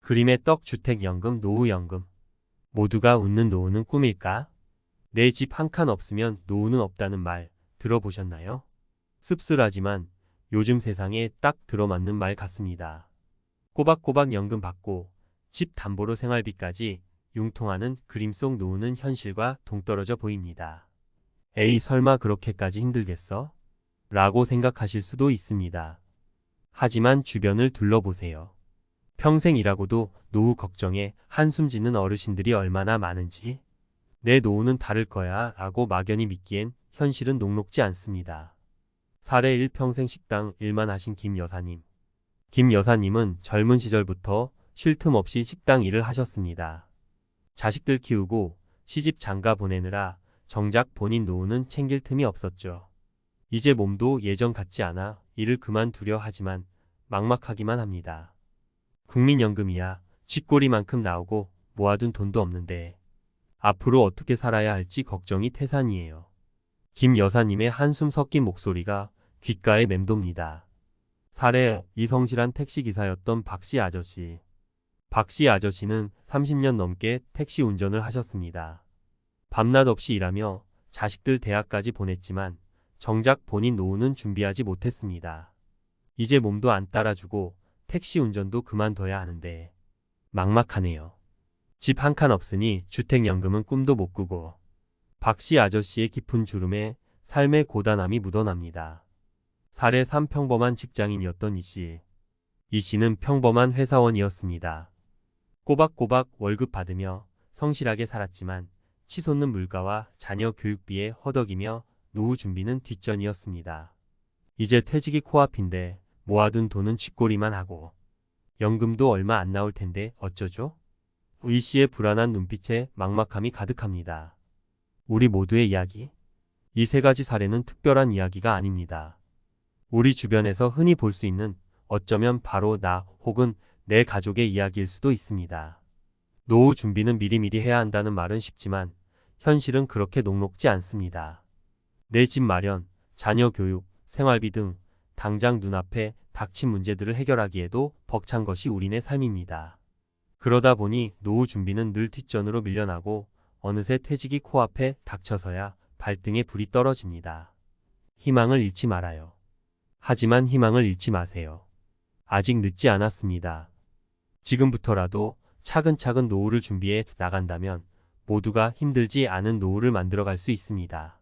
그림의 떡 주택연금 노후연금. 모두가 웃는 노후는 꿈일까? 내 집 한 칸 없으면 노후는 없다는 말 들어보셨나요? 씁쓸하지만 요즘 세상에 딱 들어맞는 말 같습니다. 꼬박꼬박 연금 받고 집 담보로 생활비까지 융통하는 그림 속 노후는 현실과 동떨어져 보입니다. 에이, 설마 그렇게까지 힘들겠어? 라고 생각하실 수도 있습니다. 하지만 주변을 둘러보세요. 평생 일하고도 노후 걱정에 한숨 짓는 어르신들이 얼마나 많은지. 내 노후는 다를 거야 라고 막연히 믿기엔 현실은 녹록지 않습니다. 사례 1. 평생 식당 일만 하신 김 여사님. 김 여사님은 젊은 시절부터 쉴 틈 없이 식당 일을 하셨습니다. 자식들 키우고 시집 장가 보내느라 정작 본인 노후는 챙길 틈이 없었죠. 이제 몸도 예전 같지 않아 일을 그만두려 하지만 막막하기만 합니다. 국민연금이야 쥐꼬리만큼 나오고 모아둔 돈도 없는데 앞으로 어떻게 살아야 할지 걱정이 태산이에요. 김 여사님의 한숨 섞인 목소리가 귓가에 맴돕니다. 사례 이성실한 택시기사였던 박씨 아저씨. 박씨 아저씨는 30년 넘게 택시 운전을 하셨습니다. 밤낮 없이 일하며 자식들 대학까지 보냈지만 정작 본인 노후는 준비하지 못했습니다. 이제 몸도 안 따라주고 택시 운전도 그만둬야 하는데 막막하네요. 집 한 칸 없으니 주택연금은 꿈도 못 꾸고. 박씨 아저씨의 깊은 주름에 삶의 고단함이 묻어납니다. 사례 3. 평범한 직장인이었던 이씨. 이씨는 평범한 회사원이었습니다. 꼬박꼬박 월급 받으며 성실하게 살았지만 치솟는 물가와 자녀 교육비에 허덕이며 노후 준비는 뒷전이었습니다. 이제 퇴직이 코앞인데 모아둔 돈은 쥐꼬리만 하고 연금도 얼마 안 나올 텐데 어쩌죠? 이 씨의 불안한 눈빛에 막막함이 가득합니다. 우리 모두의 이야기? 이 세 가지 사례는 특별한 이야기가 아닙니다. 우리 주변에서 흔히 볼 수 있는 어쩌면 바로 나 혹은 내 가족의 이야기일 수도 있습니다. 노후 준비는 미리미리 해야 한다는 말은 쉽지만 현실은 그렇게 녹록지 않습니다. 내 집 마련, 자녀 교육, 생활비 등 당장 눈앞에 닥친 문제들을 해결하기에도 벅찬 것이 우리네 삶입니다. 그러다 보니 노후 준비는 늘 뒷전으로 밀려나고 어느새 퇴직이 코앞에 닥쳐서야 발등에 불이 떨어집니다. 희망을 잃지 말아요. 하지만 희망을 잃지 마세요. 아직 늦지 않았습니다. 지금부터라도 차근차근 노후를 준비해 나간다면 모두가 힘들지 않은 노후를 만들어갈 수 있습니다.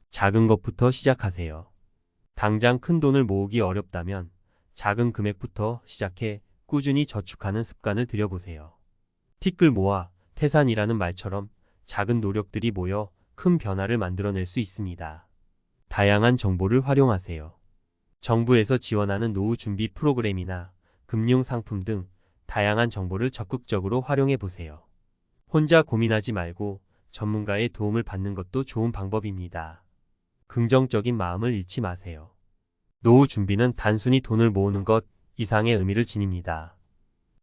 작은 것부터 시작하세요. 당장 큰 돈을 모으기 어렵다면 작은 금액부터 시작해 꾸준히 저축하는 습관을 들여보세요. 티끌 모아 태산이라는 말처럼 작은 노력들이 모여 큰 변화를 만들어낼 수 있습니다. 다양한 정보를 활용하세요. 정부에서 지원하는 노후 준비 프로그램이나 금융 상품 등 다양한 정보를 적극적으로 활용해 보세요. 혼자 고민하지 말고 전문가의 도움을 받는 것도 좋은 방법입니다. 긍정적인 마음을 잃지 마세요. 노후 준비는 단순히 돈을 모으는 것 이상의 의미를 지닙니다.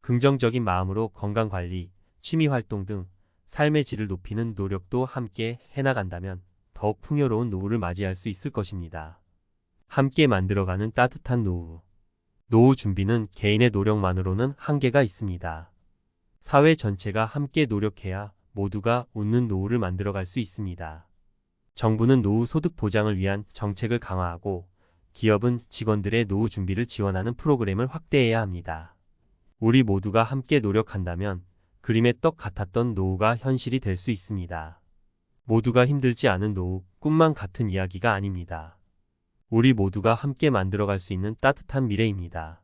긍정적인 마음으로 건강관리, 취미활동 등 삶의 질을 높이는 노력도 함께 해나간다면 더욱 풍요로운 노후를 맞이할 수 있을 것입니다. 함께 만들어가는 따뜻한 노후. 노후 준비는 개인의 노력만으로는 한계가 있습니다. 사회 전체가 함께 노력해야 모두가 웃는 노후를 만들어갈 수 있습니다. 정부는 노후 소득 보장을 위한 정책을 강화하고 기업은 직원들의 노후 준비를 지원하는 프로그램을 확대해야 합니다. 우리 모두가 함께 노력한다면 그림의 떡 같았던 노후가 현실이 될 수 있습니다. 모두가 힘들지 않은 노후, 꿈만 같은 이야기가 아닙니다. 우리 모두가 함께 만들어갈 수 있는 따뜻한 미래입니다.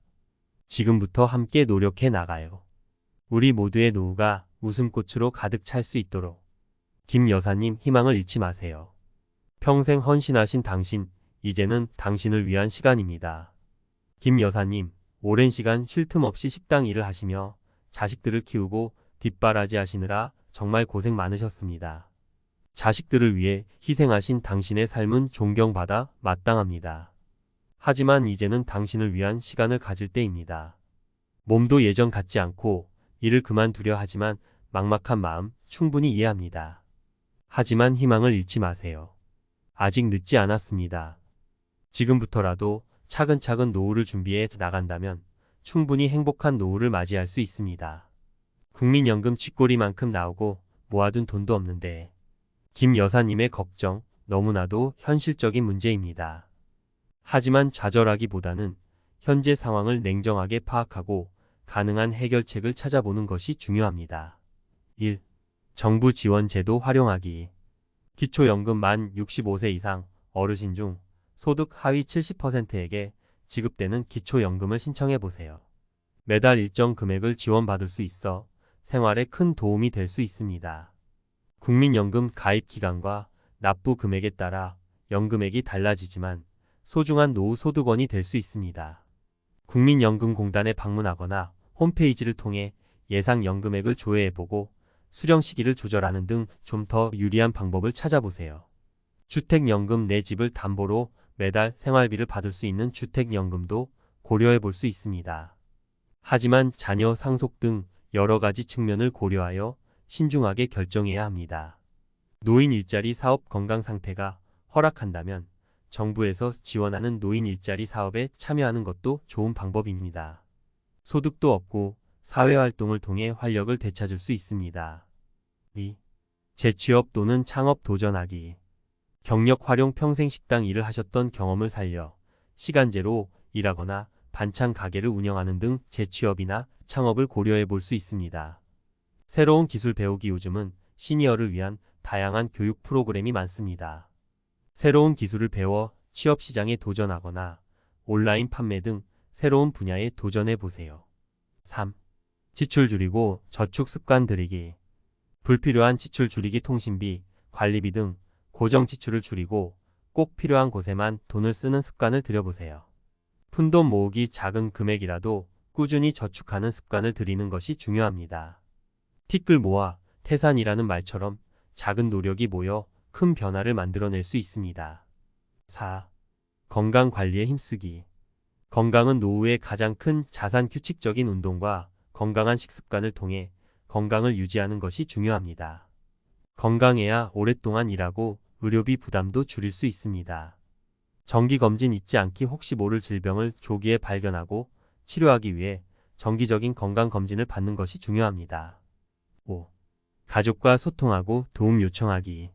지금부터 함께 노력해 나가요. 우리 모두의 노후가 웃음꽃으로 가득 찰 수 있도록. 김 여사님, 희망을 잃지 마세요. 평생 헌신하신 당신, 이제는 당신을 위한 시간입니다. 김 여사님, 오랜 시간 쉴 틈 없이 식당 일을 하시며 자식들을 키우고 뒷바라지 하시느라 정말 고생 많으셨습니다. 자식들을 위해 희생하신 당신의 삶은 존경받아 마땅합니다. 하지만 이제는 당신을 위한 시간을 가질 때입니다. 몸도 예전 같지 않고 일을 그만두려 하지만 막막한 마음 충분히 이해합니다. 하지만 희망을 잃지 마세요. 아직 늦지 않았습니다. 지금부터라도 차근차근 노후를 준비해 나간다면 충분히 행복한 노후를 맞이할 수 있습니다. 국민연금 쥐꼬리만큼 나오고 모아둔 돈도 없는데. 김 여사님의 걱정 너무나도 현실적인 문제입니다. 하지만 좌절하기보다는 현재 상황을 냉정하게 파악하고 가능한 해결책을 찾아보는 것이 중요합니다. 1. 정부 지원 제도 활용하기. 기초연금 만 65세 이상 어르신 중 소득 하위 70%에게 지급되는 기초연금을 신청해 보세요. 매달 일정 금액을 지원받을 수 있어 생활에 큰 도움이 될 수 있습니다. 국민연금 가입 기간과 납부 금액에 따라 연금액이 달라지지만 소중한 노후 소득원이 될 수 있습니다. 국민연금공단에 방문하거나 홈페이지를 통해 예상 연금액을 조회해보고 수령 시기를 조절하는 등 좀 더 유리한 방법을 찾아보세요. 주택연금 내 집을 담보로 매달 생활비를 받을 수 있는 주택연금도 고려해 볼 수 있습니다. 하지만 자녀 상속 등 여러 가지 측면을 고려하여 신중하게 결정해야 합니다. 노인 일자리 사업 건강 상태가 허락한다면 정부에서 지원하는 노인 일자리 사업에 참여하는 것도 좋은 방법입니다. 소득도 없고 사회활동을 통해 활력을 되찾을 수 있습니다. 2. 재취업 또는 창업 도전하기. 경력 활용 평생 식당 일을 하셨던 경험을 살려 시간제로 일하거나 반찬 가게를 운영하는 등 재취업이나 창업을 고려해 볼 수 있습니다. 새로운 기술 배우기. 요즘은 시니어를 위한 다양한 교육 프로그램이 많습니다. 새로운 기술을 배워 취업 시장에 도전하거나 온라인 판매 등 새로운 분야에 도전해 보세요. 3. 지출 줄이고 저축 습관 들이기. 불필요한 지출 줄이기. 통신비, 관리비 등 고정 지출을 줄이고 꼭 필요한 곳에만 돈을 쓰는 습관을 들여보세요. 푼돈 모으기. 작은 금액이라도 꾸준히 저축하는 습관을 들이는 것이 중요합니다. 티끌 모아 태산이라는 말처럼 작은 노력이 모여 큰 변화를 만들어낼 수 있습니다. 4. 건강 관리에 힘쓰기. 건강은 노후의 가장 큰 자산. 규칙적인 운동과 건강한 식습관을 통해 건강을 유지하는 것이 중요합니다. 건강해야 오랫동안 일하고 의료비 부담도 줄일 수 있습니다. 정기검진 잊지 않기. 혹시 모를 질병을 조기에 발견하고 치료하기 위해 정기적인 건강검진을 받는 것이 중요합니다. 5. 가족과 소통하고 도움 요청하기.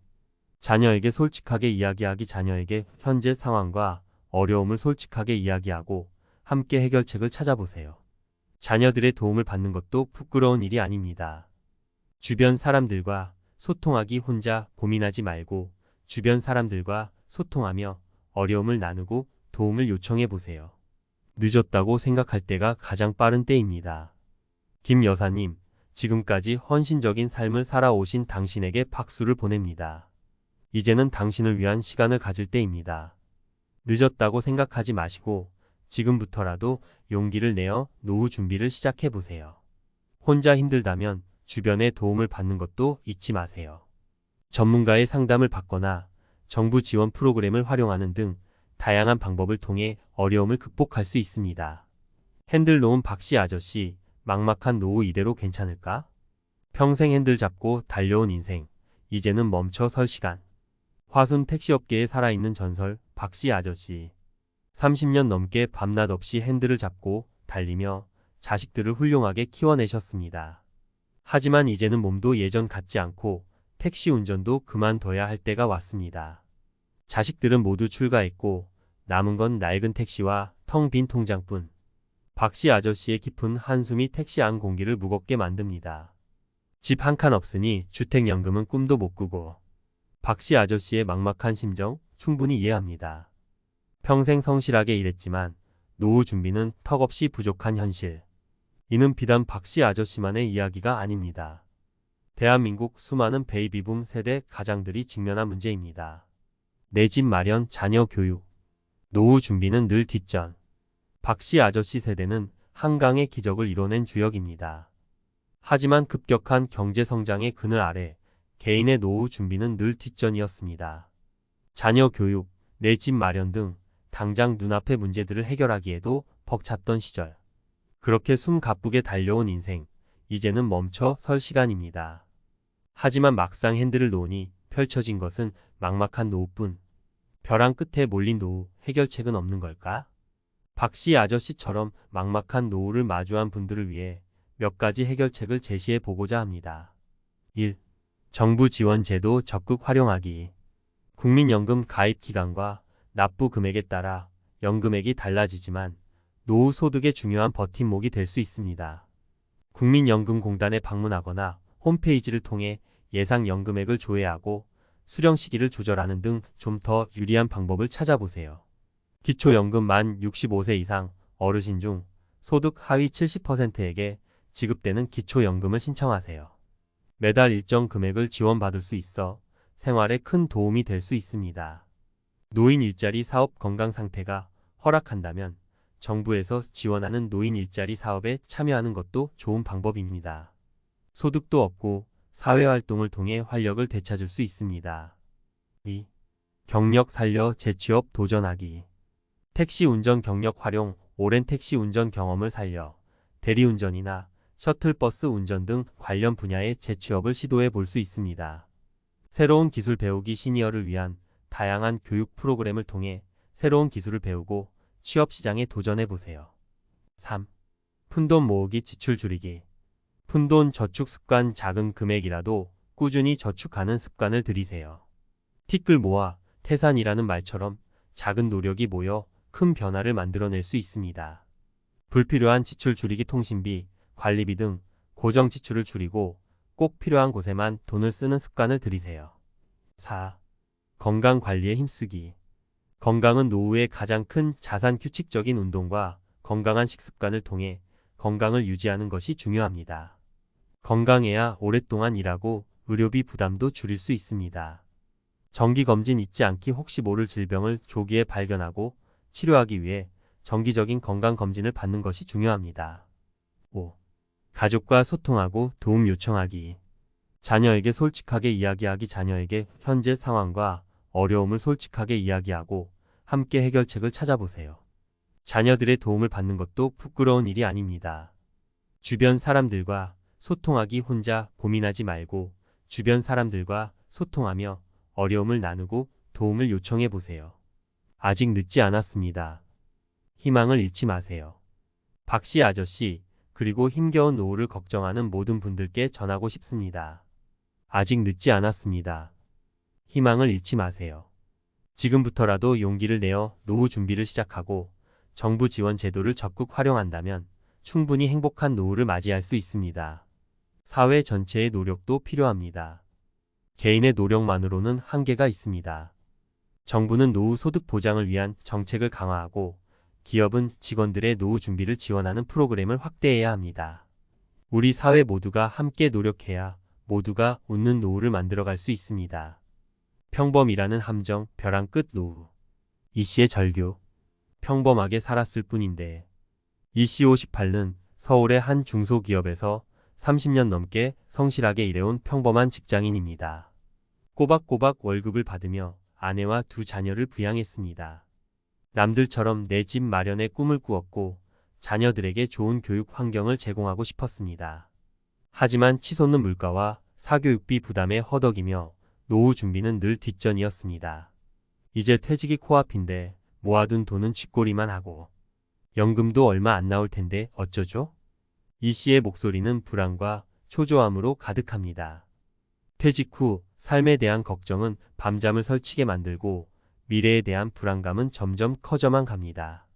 자녀에게 솔직하게 이야기하기. 자녀에게 현재 상황과 어려움을 솔직하게 이야기하고 함께 해결책을 찾아보세요. 자녀들의 도움을 받는 것도 부끄러운 일이 아닙니다. 주변 사람들과 소통하기. 혼자 고민하지 말고 주변 사람들과 소통하며 어려움을 나누고 도움을 요청해 보세요. 늦었다고 생각할 때가 가장 빠른 때입니다. 김 여사님, 지금까지 헌신적인 삶을 살아오신 당신에게 박수를 보냅니다. 이제는 당신을 위한 시간을 가질 때입니다. 늦었다고 생각하지 마시고 지금부터라도 용기를 내어 노후 준비를 시작해 보세요. 혼자 힘들다면 주변의 도움을 받는 것도 잊지 마세요. 전문가의 상담을 받거나 정부 지원 프로그램을 활용하는 등 다양한 방법을 통해 어려움을 극복할 수 있습니다. 핸들 놓은 박씨 아저씨, 막막한 노후 이대로 괜찮을까? 평생 핸들 잡고 달려온 인생, 이제는 멈춰 설 시간. 화순 택시업계에 살아있는 전설, 박씨 아저씨. 30년 넘게 밤낮 없이 핸들을 잡고 달리며 자식들을 훌륭하게 키워내셨습니다. 하지만 이제는 몸도 예전 같지 않고 택시 운전도 그만둬야 할 때가 왔습니다. 자식들은 모두 출가했고 남은 건 낡은 택시와 텅 빈 통장뿐. 박씨 아저씨의 깊은 한숨이 택시 안 공기를 무겁게 만듭니다. 집 한 칸 없으니 주택연금은 꿈도 못 꾸고. 박씨 아저씨의 막막한 심정 충분히 이해합니다. 평생 성실하게 일했지만 노후 준비는 턱없이 부족한 현실. 이는 비단 박씨 아저씨만의 이야기가 아닙니다. 대한민국 수많은 베이비붐 세대 가장들이 직면한 문제입니다. 내 집 마련, 자녀 교육. 노후 준비는 늘 뒷전. 박씨 아저씨 세대는 한강의 기적을 이뤄낸 주역입니다. 하지만 급격한 경제 성장의 그늘 아래 개인의 노후 준비는 늘 뒷전이었습니다. 자녀 교육, 내 집 마련 등 당장 눈앞의 문제들을 해결하기에도 벅찼던 시절. 그렇게 숨 가쁘게 달려온 인생, 이제는 멈춰 설 시간입니다. 하지만 막상 핸들을 놓으니 펼쳐진 것은 막막한 노후뿐. 벼랑 끝에 몰린 노후, 해결책은 없는 걸까? 박씨 아저씨처럼 막막한 노후를 마주한 분들을 위해 몇 가지 해결책을 제시해 보고자 합니다. 1. 정부 지원 제도 적극 활용하기. 국민연금 가입 기간과 납부 금액에 따라 연금액이 달라지지만 노후 소득의 중요한 버팀목이 될 수 있습니다. 국민연금공단에 방문하거나 홈페이지를 통해 예상 연금액을 조회하고 수령 시기를 조절하는 등 좀 더 유리한 방법을 찾아보세요. 기초연금 만 65세 이상 어르신 중 소득 하위 70%에게 지급되는 기초연금을 신청하세요. 매달 일정 금액을 지원받을 수 있어 생활에 큰 도움이 될 수 있습니다. 노인 일자리 사업 건강 상태가 허락한다면 정부에서 지원하는 노인 일자리 사업에 참여하는 것도 좋은 방법입니다. 소득도 없고 사회활동을 통해 활력을 되찾을 수 있습니다. 2. 경력 살려 재취업 도전하기. 택시 운전 경력 활용. 오랜 택시 운전 경험을 살려 대리운전이나 셔틀버스 운전 등 관련 분야의 재취업을 시도해 볼 수 있습니다. 새로운 기술 배우기 시니어를 위한 다양한 교육 프로그램을 통해 새로운 기술을 배우고 취업 시장에 도전해 보세요. 3. 푼돈 모으기 지출 줄이기. 푼돈 저축 습관. 작은 금액이라도 꾸준히 저축하는 습관을 들이세요. 티끌 모아 태산이라는 말처럼 작은 노력이 모여 큰 변화를 만들어낼 수 있습니다. 불필요한 지출 줄이기. 통신비, 관리비 등 고정 지출을 줄이고 꼭 필요한 곳에만 돈을 쓰는 습관을 들이세요. 4. 건강 관리에 힘쓰기. 건강은 노후의 가장 큰 자산. 규칙적인 운동과 건강한 식습관을 통해 건강을 유지하는 것이 중요합니다. 건강해야 오랫동안 일하고 의료비 부담도 줄일 수 있습니다. 정기검진 잊지 않기. 혹시 모를 질병을 조기에 발견하고 치료하기 위해 정기적인 건강검진을 받는 것이 중요합니다. 5. 가족과 소통하고 도움 요청하기. 자녀에게 솔직하게 이야기하기. 자녀에게 현재 상황과 어려움을 솔직하게 이야기하고 함께 해결책을 찾아보세요. 자녀들의 도움을 받는 것도 부끄러운 일이 아닙니다. 주변 사람들과 소통하기. 혼자 고민하지 말고 주변 사람들과 소통하며 어려움을 나누고 도움을 요청해 보세요. 아직 늦지 않았습니다. 희망을 잃지 마세요. 박씨 아저씨, 그리고 힘겨운 노후를 걱정하는 모든 분들께 전하고 싶습니다. 아직 늦지 않았습니다. 희망을 잃지 마세요. 지금부터라도 용기를 내어 노후 준비를 시작하고 정부 지원 제도를 적극 활용한다면 충분히 행복한 노후를 맞이할 수 있습니다. 사회 전체의 노력도 필요합니다. 개인의 노력만으로는 한계가 있습니다. 정부는 노후 소득 보장을 위한 정책을 강화하고 기업은 직원들의 노후 준비를 지원하는 프로그램을 확대해야 합니다. 우리 사회 모두가 함께 노력해야 모두가 웃는 노후를 만들어갈 수 있습니다. 평범이라는 함정. 벼랑 끝 노후. 이씨의 절규. 평범하게 살았을 뿐인데. 이씨 58는 서울의 한 중소기업에서 30년 넘게 성실하게 일해온 평범한 직장인입니다. 꼬박꼬박 월급을 받으며 아내와 두 자녀를 부양했습니다. 남들처럼 내 집 마련의 꿈을 꾸었고 자녀들에게 좋은 교육 환경을 제공하고 싶었습니다. 하지만 치솟는 물가와 사교육비 부담에 허덕이며 노후 준비는 늘 뒷전이었습니다. 이제 퇴직이 코앞인데 모아둔 돈은 쥐꼬리만 하고 연금도 얼마 안 나올 텐데 어쩌죠? 이 씨의 목소리는 불안과 초조함으로 가득합니다. 퇴직 후 삶에 대한 걱정은 밤잠을 설치게 만들고 미래에 대한 불안감은 점점 커져만 갑니다.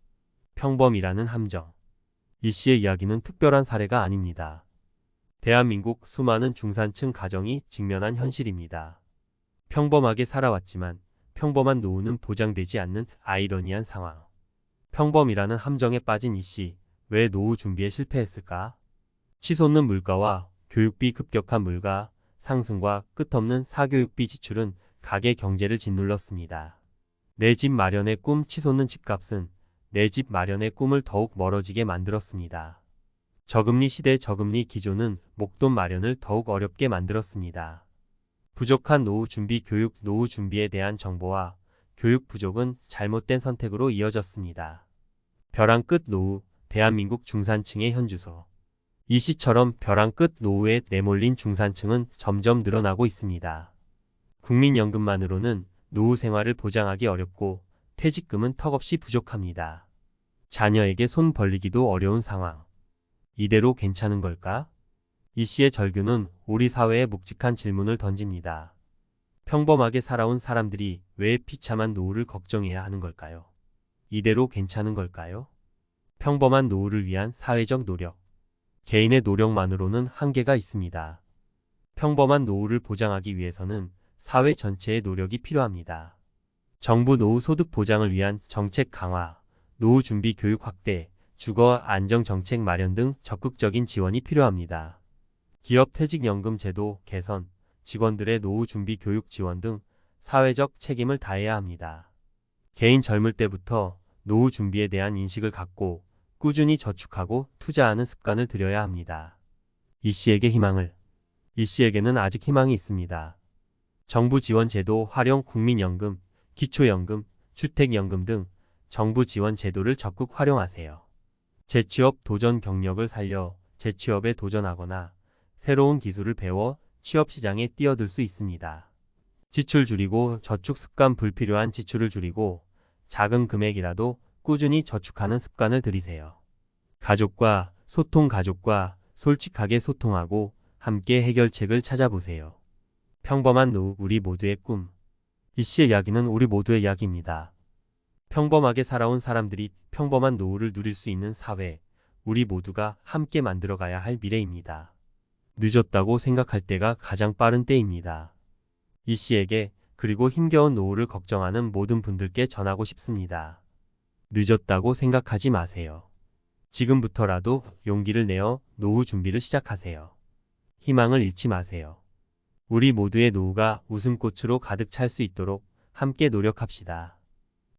평범이라는 함정. 이 씨의 이야기는 특별한 사례가 아닙니다. 대한민국 수많은 중산층 가정이 직면한 현실입니다. 평범하게 살아왔지만 평범한 노후는 보장되지 않는 아이러니한 상황. 평범이라는 함정에 빠진 이 씨, 왜 노후 준비에 실패했을까? 치솟는 물가와 교육비 급격한 물가 상승과 끝없는 사교육비 지출은 가계 경제를 짓눌렀습니다. 내 집 마련의 꿈. 치솟는 집값은 내 집 마련의 꿈을 더욱 멀어지게 만들었습니다. 저금리 시대. 저금리 기조는 목돈 마련을 더욱 어렵게 만들었습니다. 부족한 노후 준비. 교육. 노후 준비에 대한 정보와 교육 부족은 잘못된 선택으로 이어졌습니다. 벼랑 끝 노후. 대한민국 중산층의 현주소. 이 씨처럼 벼랑 끝 노후에 내몰린 중산층은 점점 늘어나고 있습니다. 국민연금만으로는 노후 생활을 보장하기 어렵고 퇴직금은 턱없이 부족합니다. 자녀에게 손 벌리기도 어려운 상황. 이대로 괜찮은 걸까? 이 시의 절규는 우리 사회에 묵직한 질문을 던집니다. 평범하게 살아온 사람들이 왜 비참한 노후를 걱정해야 하는 걸까요? 이대로 괜찮은 걸까요? 평범한 노후를 위한 사회적 노력. 개인의 노력만으로는 한계가 있습니다. 평범한 노후를 보장하기 위해서는 사회 전체의 노력이 필요합니다. 정부 노후 소득 보장을 위한 정책 강화, 노후 준비 교육 확대, 주거 안정 정책 마련 등 적극적인 지원이 필요합니다. 기업 퇴직연금 제도 개선, 직원들의 노후 준비 교육 지원 등 사회적 책임을 다해야 합니다. 개인 젊을 때부터 노후 준비에 대한 인식을 갖고 꾸준히 저축하고 투자하는 습관을 들여야 합니다. 이 씨에게는 아직 희망이 있습니다. 정부 지원 제도 활용 국민연금, 기초연금, 주택연금 등 정부 지원 제도를 적극 활용하세요. 재취업 도전 경력을 살려 재취업에 도전하거나 새로운 기술을 배워 취업시장에 뛰어들 수 있습니다. 지출 줄이고 저축 습관 불필요한 지출을 줄이고 작은 금액이라도 꾸준히 저축하는 습관을 들이세요. 가족과 솔직하게 소통하고 함께 해결책을 찾아보세요. 평범한 노후 우리 모두의 꿈. 이 씨의 이야기는 우리 모두의 이야기입니다. 평범하게 살아온 사람들이 평범한 노후를 누릴 수 있는 사회, 우리 모두가 함께 만들어가야 할 미래입니다. 늦었다고 생각할 때가 가장 빠른 때입니다. 이 씨에게 그리고 힘겨운 노후를 걱정하는 모든 분들께 전하고 싶습니다. 늦었다고 생각하지 마세요. 지금부터라도 용기를 내어 노후 준비를 시작하세요. 희망을 잃지 마세요. 우리 모두의 노후가 웃음꽃으로 가득 찰 수 있도록 함께 노력합시다.